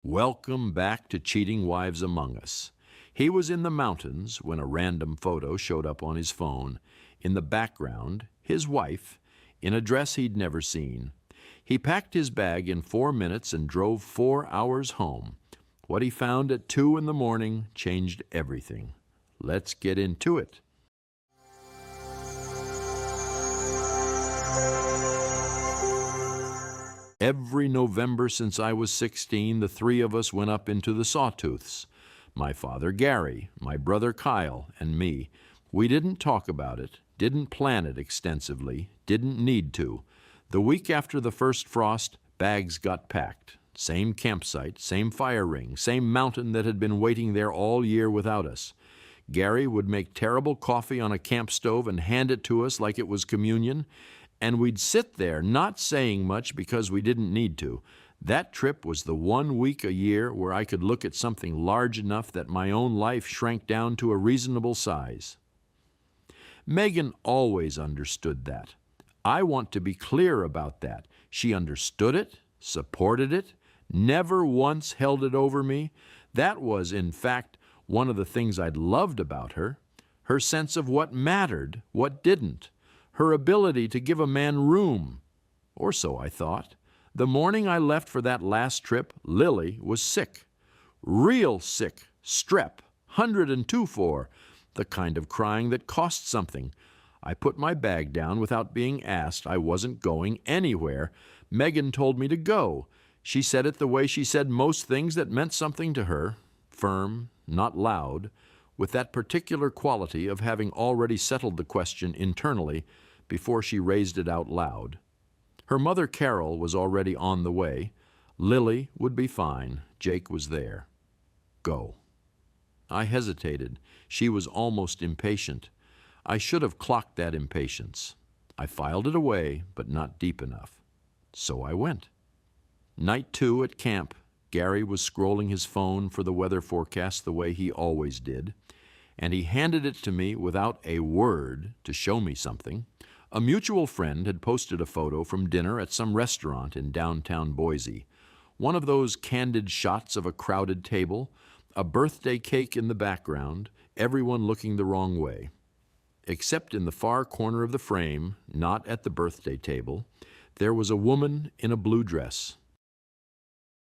Welcome back to Cheating Wives Among Us. He was in the mountains when a random photo showed up on his phone. In the background, his wife, in a dress he'd never seen. He packed his bag in 4 minutes and drove 4 hours home. What he found at 2 in the morning changed everything. Let's get into it. Every November since I was 16, the three of us went up into the Sawtooths. My father Gary, my brother Kyle, and me. We didn't talk about it, didn't plan it extensively, didn't need to. The week after the first frost, bags got packed. Same campsite, same fire ring, same mountain that had been waiting there all year without us. Gary would make terrible coffee on a camp stove and hand it to us like it was communion. And we'd sit there not saying much because we didn't need to. That trip was the 1 week a year where I could look at something large enough that my own life shrank down to a reasonable size. Megan always understood that. I want to be clear about that. She understood it, supported it, never once held it over me. That was, in fact, one of the things I'd loved about her. Her sense of what mattered, what didn't. Her ability to give a man room, or so I thought. The morning I left for that last trip, Lily was sick. Real sick, strep, 102-4, the kind of crying that cost something. I put my bag down without being asked. I wasn't going anywhere. Megan told me to go. She said it the way she said most things that meant something to her, firm, not loud, with that particular quality of having already settled the question internally before she raised it out loud. Her mother Carol was already on the way. Lily would be fine. Jake was there. Go. I hesitated. She was almost impatient. I should have clocked that impatience. I filed it away, but not deep enough. So I went. Night 2 at camp, Gary was scrolling his phone for the weather forecast the way he always did, and he handed it to me without a word to show me something. A mutual friend had posted a photo from dinner at some restaurant in downtown Boise. One of those candid shots of a crowded table, a birthday cake in the background, everyone looking the wrong way. Except in the far corner of the frame, not at the birthday table, there was a woman in a blue dress.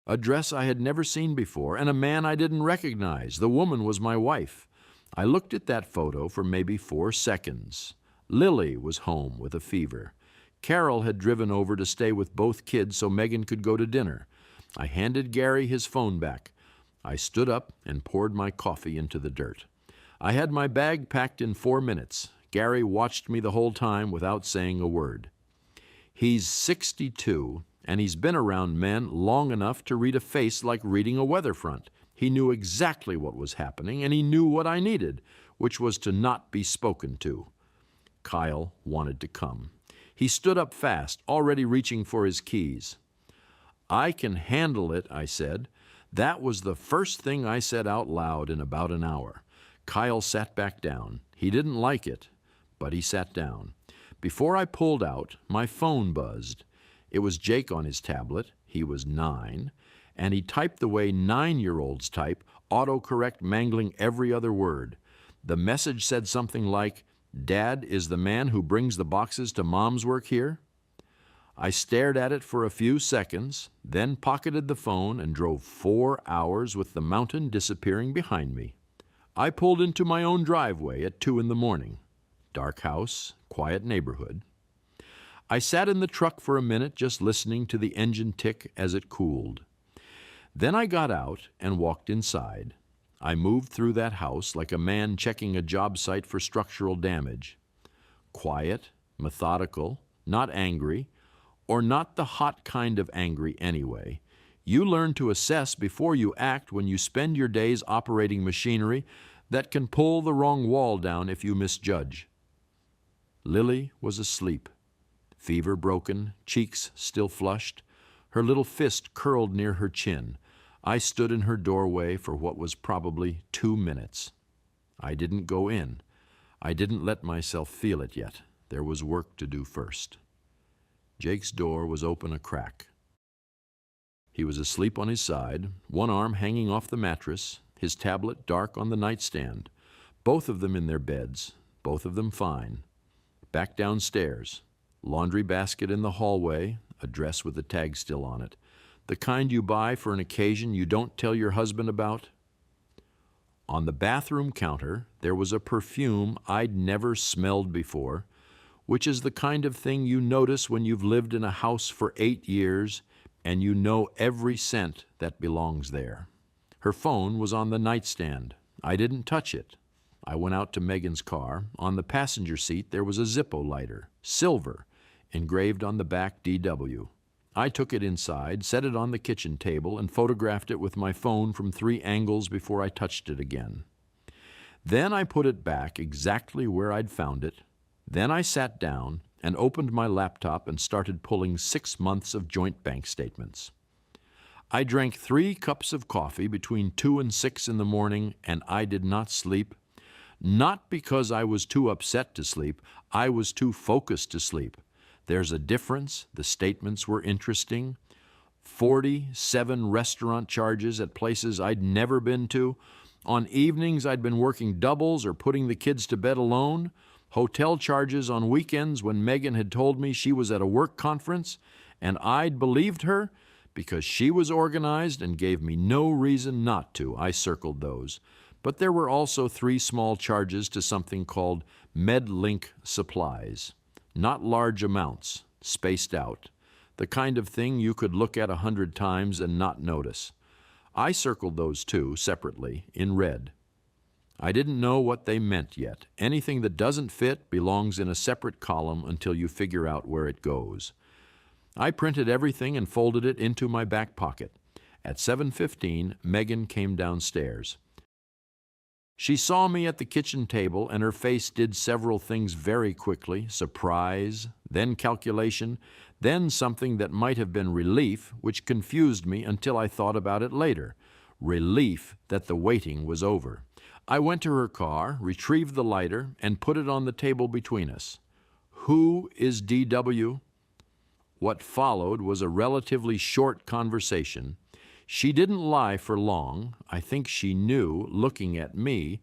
A dress I had never seen before, and a man I didn't recognize. The woman was my wife. I looked at that photo for maybe 4 seconds. Lily was home with a fever. Carol had driven over to stay with both kids so Megan could go to dinner. I handed Gary his phone back. I stood up and poured my coffee into the dirt. I had my bag packed in 4 minutes. Gary watched me the whole time without saying a word. He's 62, and he's been around men long enough to read a face like reading a weather front. He knew exactly what was happening, and he knew what I needed, which was to not be spoken to. Kyle wanted to come. He stood up fast, already reaching for his keys. I can handle it, I said. That was the first thing I said out loud in about an hour. Kyle sat back down. He didn't like it, but he sat down. Before I pulled out, my phone buzzed. It was Jake on his tablet. He was 9. And he typed the way 9-year-olds type, autocorrect mangling every other word. The message said something like, "Dad is the man who brings the boxes to Mom's work here?" I stared at it for a few seconds, then pocketed the phone and drove 4 hours with the mountain disappearing behind me. I pulled into my own driveway at 2 in the morning. Dark house, quiet neighborhood. I sat in the truck for a minute just listening to the engine tick as it cooled. Then I got out and walked inside. I moved through that house like a man checking a job site for structural damage. Quiet, methodical, not angry, or not the hot kind of angry anyway. You learn to assess before you act when you spend your days operating machinery that can pull the wrong wall down if you misjudge. Lily was asleep. Fever broken, cheeks still flushed, her little fist curled near her chin. I stood in her doorway for what was probably 2 minutes. I didn't go in. I didn't let myself feel it yet. There was work to do first. Jake's door was open a crack. He was asleep on his side, one arm hanging off the mattress, his tablet dark on the nightstand, both of them in their beds, both of them fine. Back downstairs, laundry basket in the hallway, a dress with the tag still on it, the kind you buy for an occasion you don't tell your husband about. On the bathroom counter, there was a perfume I'd never smelled before, which is the kind of thing you notice when you've lived in a house for 8 years and you know every scent that belongs there. Her phone was on the nightstand. I didn't touch it. I went out to Megan's car. On the passenger seat, there was a Zippo lighter, silver, engraved on the back DW. I took it inside, set it on the kitchen table, and photographed it with my phone from 3 angles before I touched it again. Then I put it back exactly where I'd found it. Then I sat down and opened my laptop and started pulling 6 months of joint bank statements. I drank 3 cups of coffee between 2 and 6 in the morning, and I did not sleep. Not because I was too upset to sleep, I was too focused to sleep. There's a difference. The statements were interesting. 47 restaurant charges at places I'd never been to. On evenings I'd been working doubles or putting the kids to bed alone. Hotel charges on weekends when Megan had told me she was at a work conference, and I'd believed her because she was organized and gave me no reason not to. I circled those. But there were also 3 small charges to something called MedLink supplies. Not large amounts, spaced out, the kind of thing you could look at 100 times and not notice. I circled those too, separately, in red. I didn't know what they meant yet. Anything that doesn't fit belongs in a separate column until you figure out where it goes. I printed everything and folded it into my back pocket. At 7:15, Megan came downstairs. She saw me at the kitchen table, and her face did several things very quickly: surprise, then calculation, then something that might have been relief, which confused me until I thought about it later. Relief that the waiting was over. I went to her car, retrieved the lighter, and put it on the table between us. Who is DW? What followed was a relatively short conversation. She didn't lie for long. I think she knew, looking at me,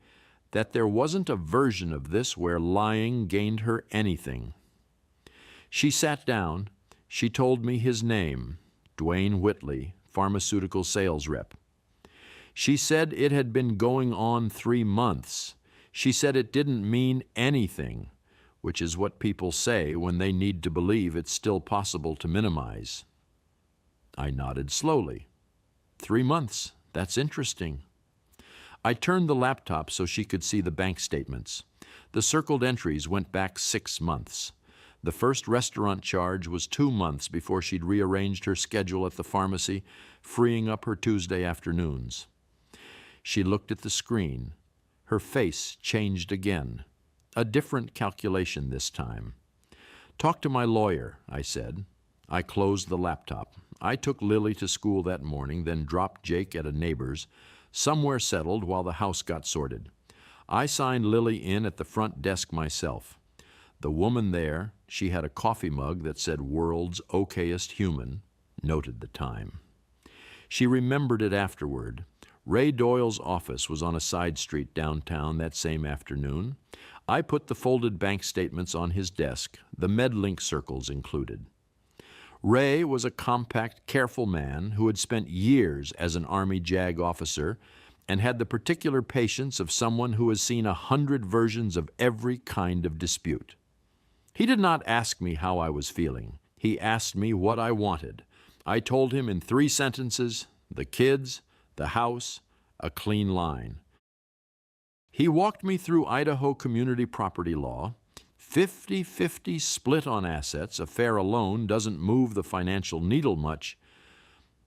that there wasn't a version of this where lying gained her anything. She sat down. She told me his name, Dwayne Whitley, pharmaceutical sales rep. She said it had been going on 3 months. She said it didn't mean anything, which is what people say when they need to believe it's still possible to minimize. I nodded slowly. 3 months, that's interesting. I turned the laptop so she could see the bank statements. The circled entries went back 6 months. The first restaurant charge was 2 months before she'd rearranged her schedule at the pharmacy, freeing up her Tuesday afternoons. She looked at the screen. Her face changed again. A different calculation this time. "Talk to my lawyer," I said. I closed the laptop. I took Lily to school that morning, then dropped Jake at a neighbor's, somewhere settled while the house got sorted. I signed Lily in at the front desk myself. The woman there, she had a coffee mug that said "World's Okayest Human," noted the time. She remembered it afterward. Ray Doyle's office was on a side street downtown that same afternoon. I put the folded bank statements on his desk, the MedLink circles included. Ray was a compact, careful man who had spent years as an Army JAG officer and had the particular patience of someone who has seen 100 versions of every kind of dispute. He did not ask me how I was feeling. He asked me what I wanted. I told him in 3 sentences: the kids, the house, a clean line. He walked me through Idaho community property law. 50-50 split on assets, affair alone doesn't move the financial needle much.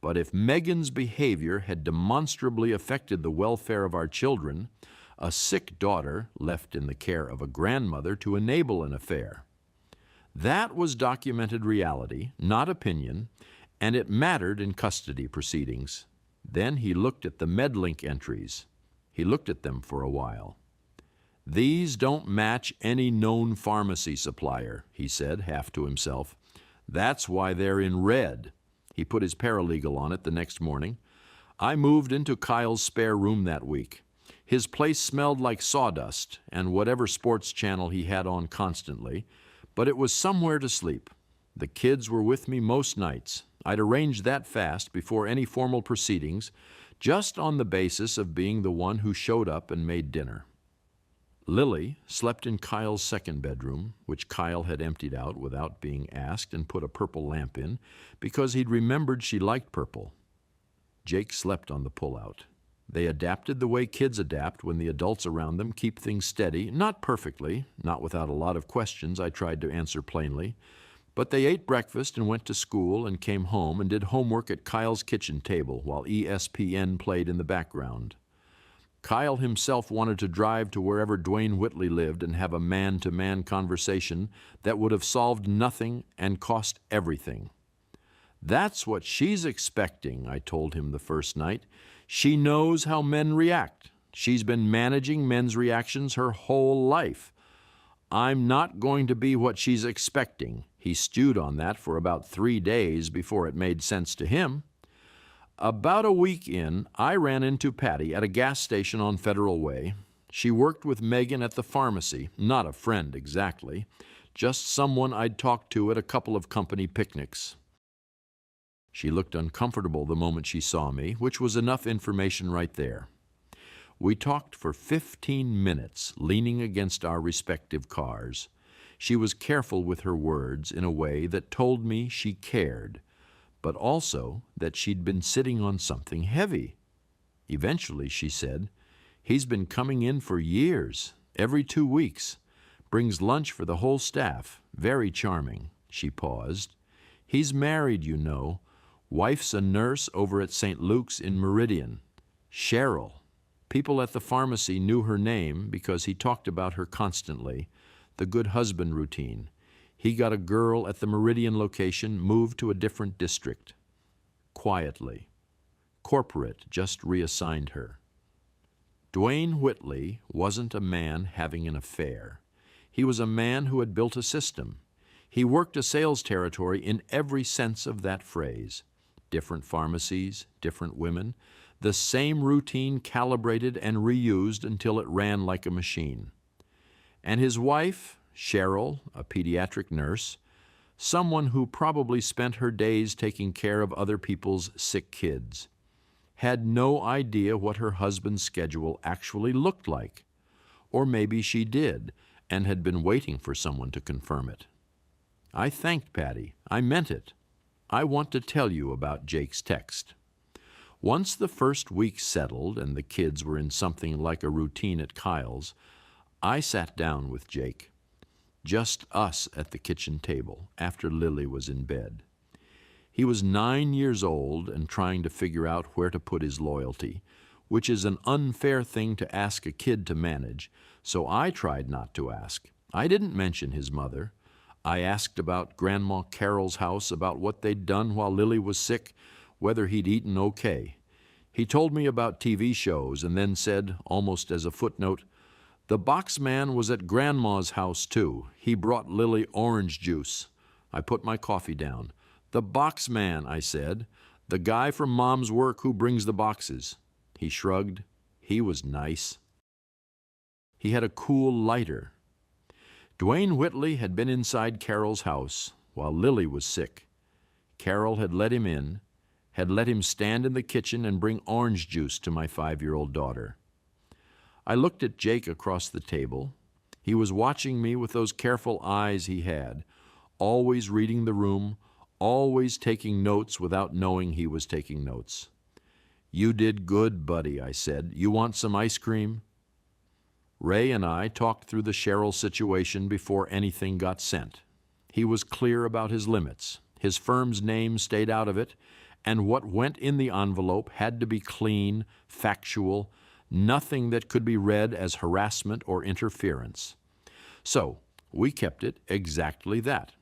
But if Megan's behavior had demonstrably affected the welfare of our children, a sick daughter left in the care of a grandmother to enable an affair. That was documented reality, not opinion, and it mattered in custody proceedings. Then he looked at the MedLink entries. He looked at them for a while. "These don't match any known pharmacy supplier," he said, half to himself. "That's why they're in red. He put his paralegal on it the next morning. I moved into Kyle's spare room that week. His place smelled like sawdust and whatever sports channel he had on constantly, but it was somewhere to sleep. The kids were with me most nights. I'd arranged that fast before any formal proceedings, just on the basis of being the one who showed up and made dinner. Lily slept in Kyle's second bedroom, which Kyle had emptied out without being asked and put a purple lamp in, because he'd remembered she liked purple. Jake slept on the pullout. They adapted the way kids adapt when the adults around them keep things steady, not perfectly, not without a lot of questions I tried to answer plainly, but they ate breakfast and went to school and came home and did homework at Kyle's kitchen table while ESPN played in the background. Kyle himself wanted to drive to wherever Dwayne Whitley lived and have a man-to-man conversation that would have solved nothing and cost everything. That's what she's expecting, I told him the first night. She knows how men react. She's been managing men's reactions her whole life. I'm not going to be what she's expecting. He stewed on that for about 3 days before it made sense to him. About a week in, I ran into Patty at a gas station on Federal Way. She worked with Megan at the pharmacy, not a friend exactly, just someone I'd talked to at a couple of company picnics. She looked uncomfortable the moment she saw me, which was enough information right there. We talked for 15 minutes, leaning against our respective cars. She was careful with her words in a way that told me she cared, but also that she'd been sitting on something heavy. Eventually, she said, "He's been coming in for years, every 2 weeks. Brings lunch for the whole staff. Very charming." She paused. "He's married, you know. Wife's a nurse over at St. Luke's in Meridian. Cheryl. People at the pharmacy knew her name because he talked about her constantly. The good husband routine. He got a girl at the Meridian location, moved to a different district. Quietly. Corporate just reassigned her." Dwayne Whitley wasn't a man having an affair. He was a man who had built a system. He worked a sales territory in every sense of that phrase. Different pharmacies, different women, the same routine calibrated and reused until it ran like a machine. And his wife, Cheryl, a pediatric nurse, someone who probably spent her days taking care of other people's sick kids, had no idea what her husband's schedule actually looked like. Or maybe she did and had been waiting for someone to confirm it. I thanked Patty. I meant it. I want to tell you about Jake's text. Once the first week settled and the kids were in something like a routine at Kyle's, I sat down with Jake. Just us at the kitchen table after Lily was in bed. He was 9 years old and trying to figure out where to put his loyalty, which is an unfair thing to ask a kid to manage, so I tried not to ask. I didn't mention his mother. I asked about Grandma Carol's house, about what they'd done while Lily was sick, whether he'd eaten okay. He told me about TV shows and then said, almost as a footnote, "The box man was at Grandma's house too. He brought Lily orange juice." I put my coffee down. "The box man," I said. "The guy from Mom's work who brings the boxes." He shrugged. He was nice. He had a cool lighter. Dwayne Whitley had been inside Carol's house while Lily was sick. Carol had let him in, had let him stand in the kitchen and bring orange juice to my 5-year-old daughter. I looked at Jake across the table. He was watching me with those careful eyes he had, always reading the room, always taking notes without knowing he was taking notes. "You did good, buddy," I said. "You want some ice cream?" Ray and I talked through the Cheryl situation before anything got sent. He was clear about his limits. His firm's name stayed out of it, and what went in the envelope had to be clean, factual, nothing that could be read as harassment or interference. So we kept it exactly that.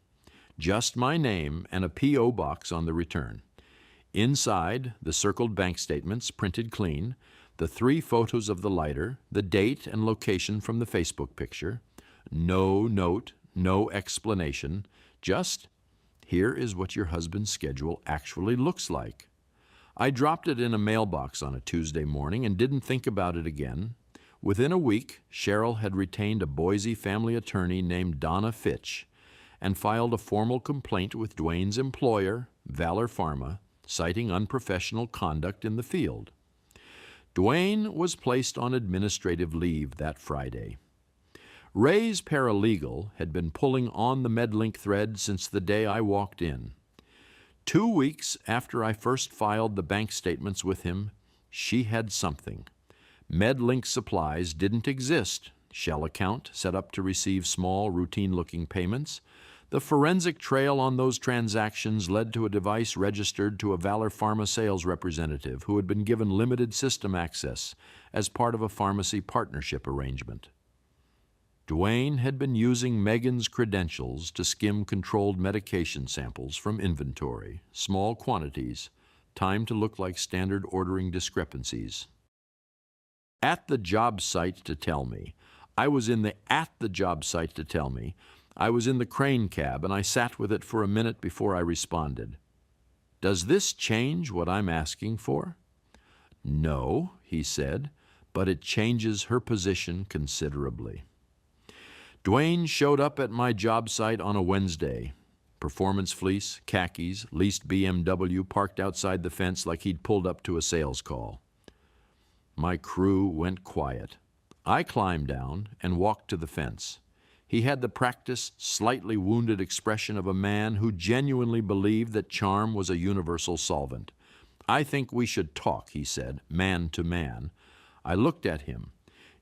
Just my name and a P.O. box on the return. Inside, the circled bank statements printed clean, the 3 photos of the lighter, the date and location from the Facebook picture, no note, no explanation, just Here is what your husband's schedule actually looks like. I dropped it in a mailbox on a Tuesday morning and didn't think about it again. Within a week, Cheryl had retained a Boise family attorney named Donna Fitch and filed a formal complaint with Dwayne's employer, Valor Pharma, citing unprofessional conduct in the field. Dwayne was placed on administrative leave that Friday. Ray's paralegal had been pulling on the MedLink thread since the day I walked in. 2 weeks after I first filed the bank statements with him, she had something. MedLink supplies didn't exist. Shell account set up to receive small, routine-looking payments. The forensic trail on those transactions led to a device registered to a Valor Pharma sales representative who had been given limited system access as part of a pharmacy partnership arrangement. Dwayne had been using Megan's credentials to skim controlled medication samples from inventory, small quantities, timed to look like standard ordering discrepancies. I was in the crane cab and I sat with it for a minute before I responded. Does this change what I'm asking for? No, he said, but it changes her position considerably. Dwayne showed up at my job site on a Wednesday. Performance fleece, khakis, leased BMW parked outside the fence like he'd pulled up to a sales call. My crew went quiet. I climbed down and walked to the fence. He had the practiced, slightly wounded expression of a man who genuinely believed that charm was a universal solvent. I think we should talk, he said, man to man. I looked at him.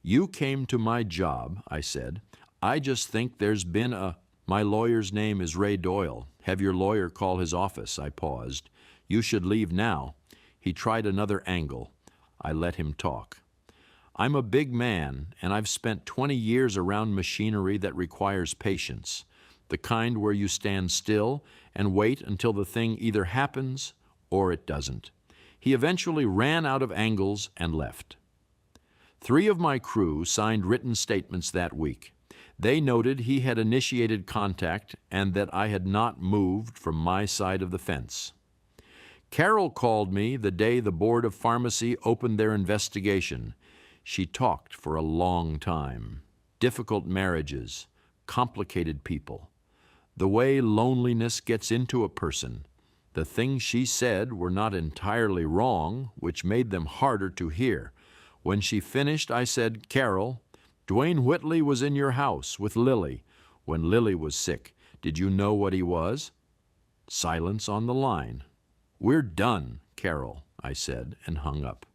You came to my job, I said. I just think there's been My lawyer's name is Ray Doyle. Have your lawyer call his office, I paused. You should leave now. He tried another angle. I let him talk. I'm a big man, and I've spent 20 years around machinery that requires patience, the kind where you stand still and wait until the thing either happens or it doesn't. He eventually ran out of angles and left. 3 of my crew signed written statements that week. They noted he had initiated contact and that I had not moved from my side of the fence. Carol called me the day the Board of Pharmacy opened their investigation. She talked for a long time. Difficult marriages, complicated people, the way loneliness gets into a person. The things she said were not entirely wrong, which made them harder to hear. When she finished, I said, Carol, Dwayne Whitley was in your house with Lily. When Lily was sick, did you know what he was? Silence on the line. We're done, Carol, I said, and hung up.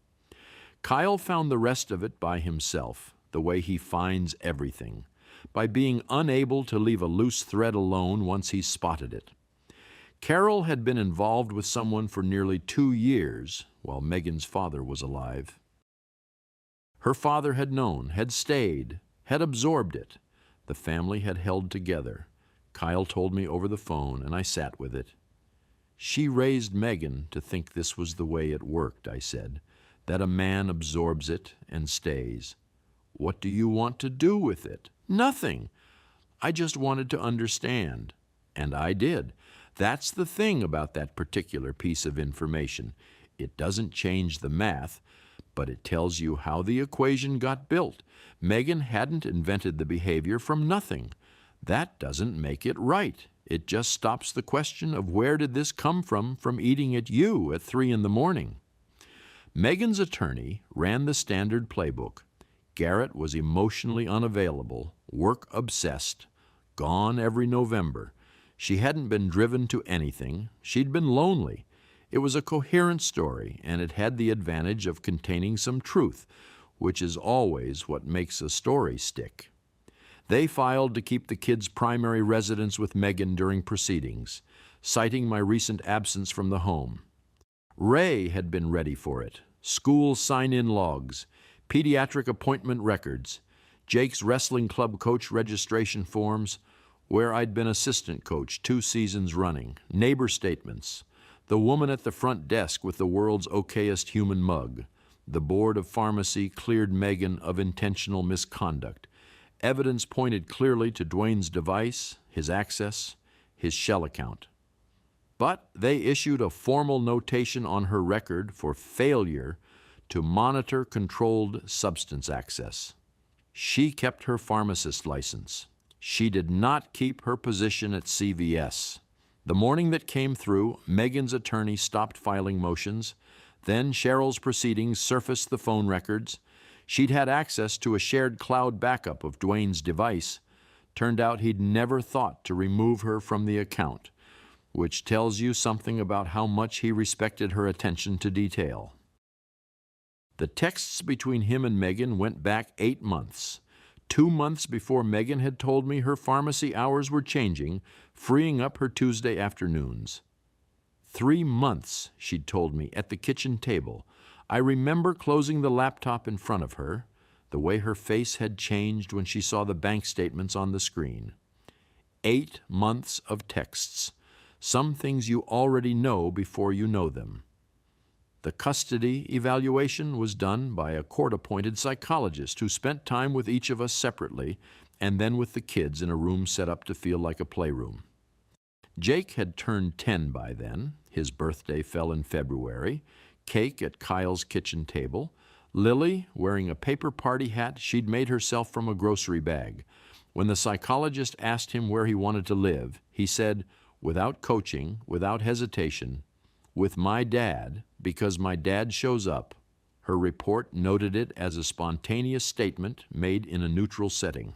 Kyle found the rest of it by himself, the way he finds everything, by being unable to leave a loose thread alone once he spotted it. Carol had been involved with someone for nearly 2 years while Megan's father was alive. Her father had known, had stayed, had absorbed it. The family had held together. Kyle told me over the phone, and I sat with it. She raised Megan to think this was the way it worked, I said, that a man absorbs it and stays. What do you want to do with it? Nothing. I just wanted to understand. And I did. That's the thing about that particular piece of information. It doesn't change the math, but it tells you how the equation got built. Megan hadn't invented the behavior from nothing. That doesn't make it right. It just stops the question of where did this come from eating at you at 3 a.m. Megan's attorney ran the standard playbook. Garrett was emotionally unavailable, work-obsessed, gone every November. She hadn't been driven to anything. She'd been lonely. It was a coherent story, and it had the advantage of containing some truth, which is always what makes a story stick. They filed to keep the kids' primary residence with Megan during proceedings, citing my recent absence from the home. Ray had been ready for it. School sign-in logs, pediatric appointment records, Jake's wrestling club coach registration forms, where I'd been assistant coach 2 seasons running, neighbor statements, the woman at the front desk with the world's okayest human mug. The Board of Pharmacy cleared Megan of intentional misconduct. Evidence pointed clearly to Dwayne's device, his access, his shell account. But they issued a formal notation on her record for failure to monitor controlled substance access. She kept her pharmacist license. She did not keep her position at CVS. The morning that came through, Megan's attorney stopped filing motions. Then Cheryl's proceedings surfaced the phone records. She'd had access to a shared cloud backup of Dwayne's device. Turned out he'd never thought to remove her from the account, which tells you something about how much he respected her attention to detail. The texts between him and Megan went back 8 months. 2 months before Megan had told me her pharmacy hours were changing, freeing up her Tuesday afternoons. 3 months, she'd told me, at the kitchen table. I remember closing the laptop in front of her, the way her face had changed when she saw the bank statements on the screen. 8 months of texts. Some things you already know before you know them. The custody evaluation was done by a court-appointed psychologist who spent time with each of us separately and then with the kids in a room set up to feel like a playroom. Jake had turned 10 by then. His birthday fell in February. Cake at Kyle's kitchen table. Lily, wearing a paper party hat she'd made herself from a grocery bag. When the psychologist asked him where he wanted to live, he said, without coaching, without hesitation, with my dad, because my dad shows up. Her report noted it as a spontaneous statement made in a neutral setting.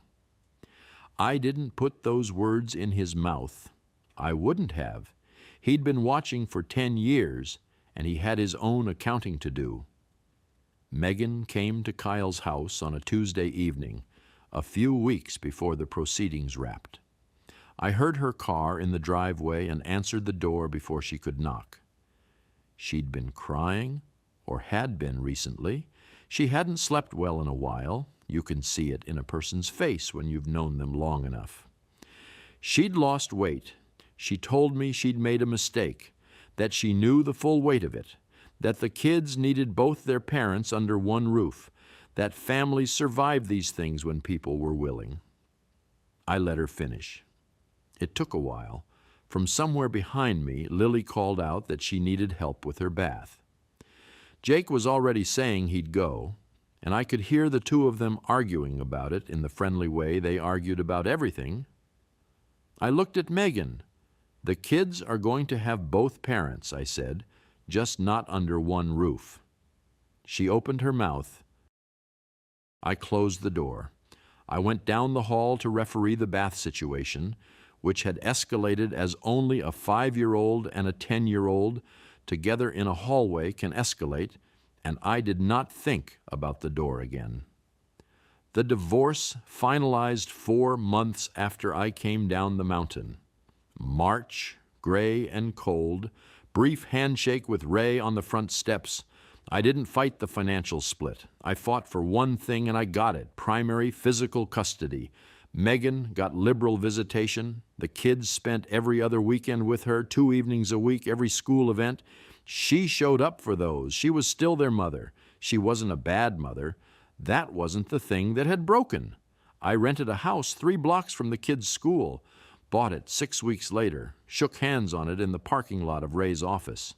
I didn't put those words in his mouth. I wouldn't have. He'd been watching for 10 years, and he had his own accounting to do. Megan came to Kyle's house on a Tuesday evening, a few weeks before the proceedings wrapped. I heard her car in the driveway and answered the door before she could knock. She'd been crying, or had been recently. She hadn't slept well in a while. You can see it in a person's face when you've known them long enough. She'd lost weight. She told me she'd made a mistake, that she knew the full weight of it, that the kids needed both their parents under one roof, that families survived these things when people were willing. I let her finish. It took a while. From somewhere behind me, Lily called out that she needed help with her bath. Jake was already saying he'd go, and I could hear the two of them arguing about it in the friendly way they argued about everything. I looked at Megan. The kids are going to have both parents, I said, just not under one roof. She opened her mouth. I closed the door. I went down the hall to referee the bath situation, which had escalated as only a 5-year-old and a 10-year-old together in a hallway can escalate, and I did not think about the door again. The divorce finalized 4 months after I came down the mountain. March, gray and cold, brief handshake with Ray on the front steps. I didn't fight the financial split. I fought for one thing and I got it, primary physical custody. Megan got liberal visitation. The kids spent every other weekend with her, 2 evenings a week, every school event. She showed up for those. She was still their mother. She wasn't a bad mother. That wasn't the thing that had broken. I rented a house 3 blocks from the kids' school, bought it 6 weeks later, shook hands on it in the parking lot of Ray's office.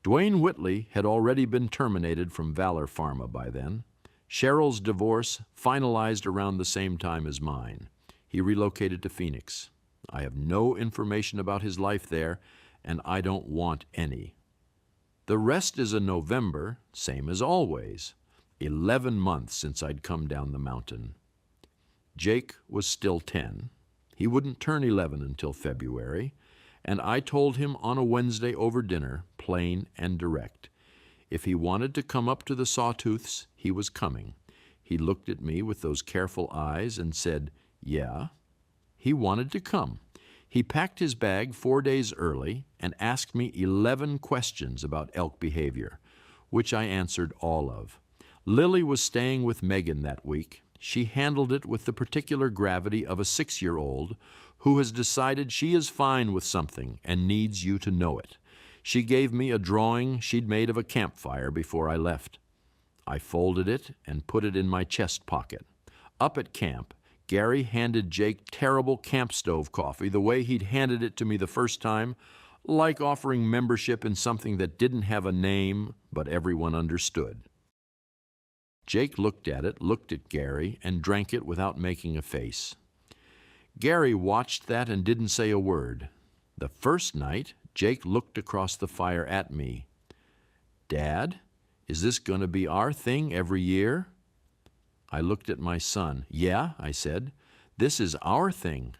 Dwayne Whitley had already been terminated from Valor Pharma by then. Cheryl's divorce finalized around the same time as mine. He relocated to Phoenix. I have no information about his life there, and I don't want any. The rest is a November, same as always. 11 months since I'd come down the mountain. Jake was still 10. He wouldn't turn 11 until February, and I told him on a Wednesday over dinner, plain and direct. If he wanted to come up to the Sawtooths, he was coming. He looked at me with those careful eyes and said, yeah. He wanted to come. He packed his bag 4 days early and asked me 11 questions about elk behavior, which I answered all of. Lily was staying with Megan that week. She handled it with the particular gravity of a 6-year-old who has decided she is fine with something and needs you to know it. She gave me a drawing she'd made of a campfire before I left. I folded it and put it in my chest pocket. Up at camp, Gary handed Jake terrible camp stove coffee the way he'd handed it to me the first time, like offering membership in something that didn't have a name, but everyone understood. Jake looked at Gary, and drank it without making a face. Gary watched that and didn't say a word. The first night, Jake looked across the fire at me. "Dad, is this going to be our thing every year?" I looked at my son. "Yeah," I said, "this is our thing.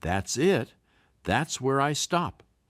That's it. That's where I stop."